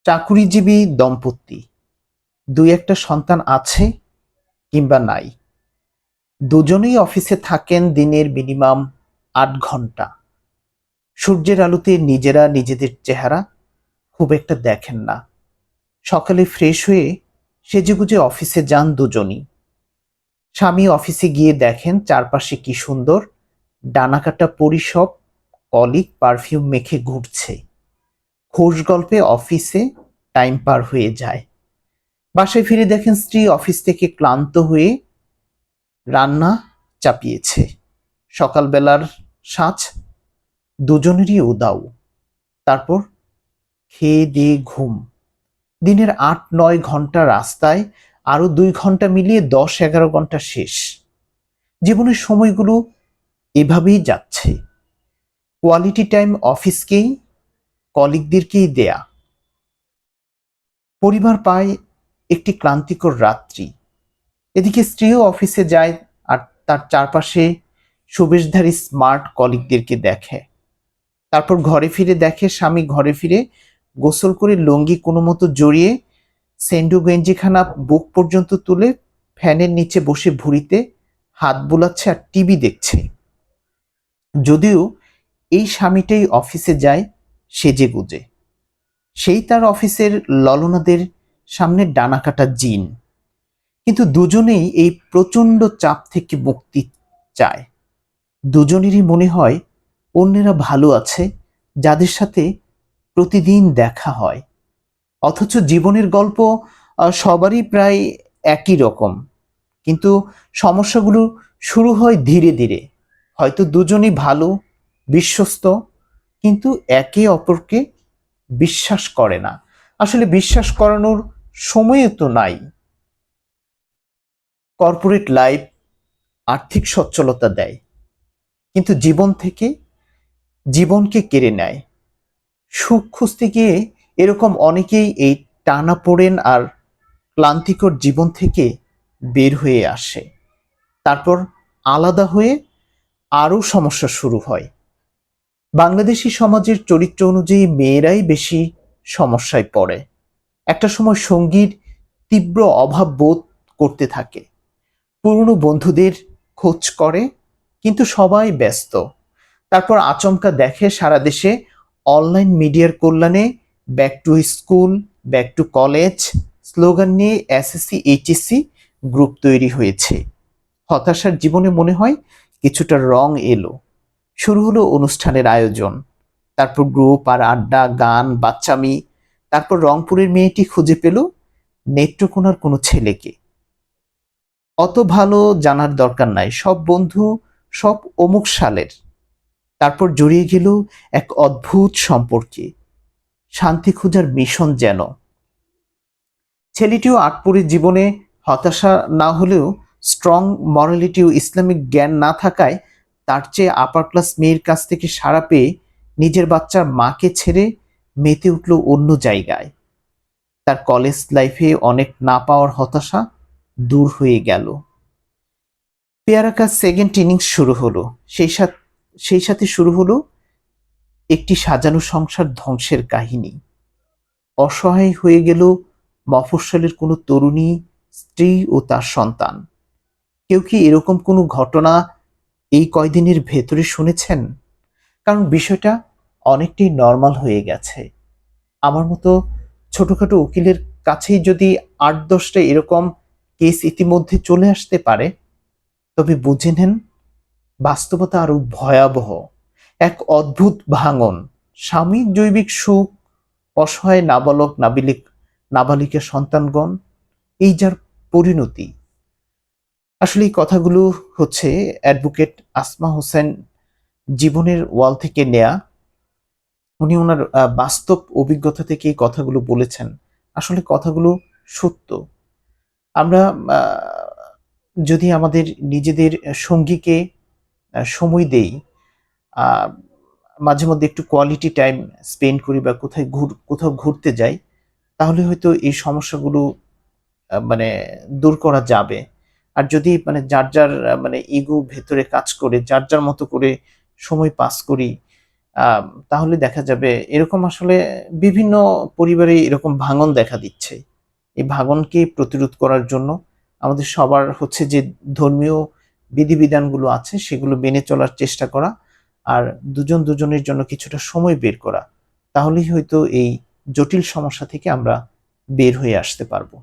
চাকুরিজীবী দম্পতি, দুই একটা সন্তান আছে কিংবা নাই, দুজনেই অফিসে থাকেন দিনের মিনিমাম ৮ ঘন্টা। সূর্যের আলোতে নিজেরা নিজেদের চেহারা খুব একটা দেখেন না। সকালে ফ্রেশ হয়ে সেজেগুজে অফিসে যান দুজনই। স্বামী অফিসে গিয়ে দেখেন চারপাশে কি সুন্দর ডানাকাটা পরিসব কলিগ পারফিউম মেখে ঘুরছে। খোশ গল্পে অফিসে টাইম পার হয়ে যায়। বাসায় ফিরে দেখেন স্ত্রী অফিস থেকে ক্লান্ত হয়ে রান্না চাপিয়েছে। সকালবেলার সাজ দুজনেরই উদাও। তারপর খেয়ে দিয়ে ঘুম। দিনের ৮-৯ ঘন্টা রাস্তায়, আরো ২ ঘন্টা মিলিয়ে ১০-১১ ঘন্টা শেষ। জীবনের সময়গুলো এভাবেই যাচ্ছে। কোয়ালিটি টাইম অফিসকেই, কলিগদেরকেই দেয়া। পরিবার পায় একটি ক্লান্তিকর রাত্রি। এদিকে স্ত্রীও অফিসে যায় আর তার চারপাশে সুবেশধারী স্মার্ট কলিগদেরকে দেখে। তারপর ঘরে ফিরে দেখে স্বামী ঘরে ফিরে গোসল করে লুঙ্গি কোনো মতো জড়িয়ে সেন্ডো গেঞ্জিখানা বুক পর্যন্ত তুলে ফ্যানের নিচে বসে ভুঁড়িতে হাত বুলাচ্ছে আর টিভি দেখছে। যদিও এই স্বামীটাই অফিসে যায় সেজে গুজে, সেই তার অফিসের ললনাদের সামনে ডানাকাটা জিন। কিন্তু দুজনেই এই প্রচন্ড চাপ থেকে মুক্তি চায়। দুজনেরই মনে হয় অন্যেরা ভালো আছে যাদের সাথে প্রতিদিন দেখা হয়। অথচ জীবনের গল্প সবারই প্রায় একই রকম। কিন্তু সমস্যাগুলো শুরু হয় ধীরে ধীরে। হয়তো দুজনই ভালো, বিশ্বস্ত, কিন্তু একে অপরকে বিশ্বাস করে না। আসলে বিশ্বাস করানোর সময়ও তো নাই। কর্পোরেট লাইফ আর্থিক সচ্ছলতা দেয়, কিন্তু জীবন থেকে জীবনকে কেড়ে নেয়। সুখ খুঁজতে গিয়ে এরকম অনেকেই এই টানাপোড়েন আর ক্লান্তিকর জীবন থেকে বের হয়ে আসে। তারপর আলাদা হয়ে আরও সমস্যা শুরু হয়। বাংলাদেশি সমাজের চরিত্র অনুযায়ী মেয়েরাই বেশি সমস্যায় পড়ে। একটা সময় সঙ্গীর তীব্র অভাব বোধ করতে থাকে। পুরনো বন্ধুদের খোঁজ করে, কিন্তু সবাই ব্যস্ত। তারপর আচমকা দেখে সারা দেশে অনলাইন মিডিয়ার কল্যাণে back to school, back to college slogan নিয়ে এসএসসি এইচএসসি গ্রুপ তৈরি হয়েছে। হতাশার জীবনে মনে হয় কিছুটা রং এলো। শুরু হলো অনুষ্ঠানের আয়োজন, তারপর গ্রুপ আর আড্ডা, গান, বাচ্চামি। তারপর রংপুরের মেয়েটি খুঁজে পেল নেত্রকোনার কোনো ছেলেকে। অত ভালো জানার দরকার নাই, সব বন্ধু সব অমুক সালের। তারপর জড়িয়ে গেল এক অদ্ভুত সম্পর্কে, শান্তি খোঁজার মিশন যেন। ছেলেটিও আটপুরে জীবনে হতাশা না হলেও স্ট্রং মরালিটি ও ইসলামিক জ্ঞান না থাকায় তার চেয়ে আপার ক্লাস মেয়ের কাছ থেকে সাড়া পেয়ে নিজের বাচ্চার মাকে ছেড়ে মেতে উঠল অন্য জায়গায়। তার কলেজ লাইফে অনেক না পাওয়ার হতাশা দূর হয়ে গেল। পেয়ারাকার সেকেন্ড ইনিংস শুরু হলো। সেই সাথে শুরু হলো একটি সাজানো সংসার ধ্বংসের কাহিনী। অসহায় হয়ে গেল মফস্বলের কোনো তরুণী, স্ত্রী ও তার সন্তান। কেউ কি এরকম কোনো ঘটনা এই কয়দিনের ভেতরে শুনেছেন? কারণ বিষয়টা অনেকটাই নর্মাল হয়ে গেছে। আমার মতো ছোটখাটো উকিলের কাছেই যদি ৮-১০টা এরকম কেস ইতিমধ্যে চলে আসতে পারে, তবে বুঝে নেন বাস্তবতা আরো ভয়াবহ। এক অদ্ভুত ভাঙন, সাময়িক জৈবিক সুখ, অসহায় নাবালিকা সন্তানগণ, এই যার পরিণতি। আসলে এই কথাগুলো হচ্ছে অ্যাডভোকেট আসমা হোসেন জীবনের ওয়াল থেকে নেয়া। উনি ওনার বাস্তব অভিজ্ঞতা থেকে এই কথাগুলো বলেছেন। আসলে কথাগুলো সত্য। আমরা যদি আমাদের নিজেদের সঙ্গীকে সময় দেই, আহ, মাঝে মধ্যে একটু কোয়ালিটি টাইম স্পেন্ড করি বা কোথাও ঘুরতে যাই, তাহলে হয়তো এই সমস্যাগুলো মানে দূর করা যাবে। আর যদি মানে যার যার মানে ইগো ভেতরে কাজ করে যার যার মতো করে সময় পাস করি, তাহলে দেখা যাবে এরকম আসলে বিভিন্ন পরিবারে এরকম ভাঙন দেখা দিচ্ছে। এই ভাঙনকে প্রতিরোধ করার জন্য আমাদের সবার হচ্ছে যে ধর্মীয় বিধিবিধানগুলো আছে সেগুলো মেনে চলার চেষ্টা করা আর দুজন দুজনের জন্য কিছুটা সময় বের করা। তাহলেই হয়তো এই জটিল সমস্যা থেকে আমরা বের হয়ে আসতে পারবো।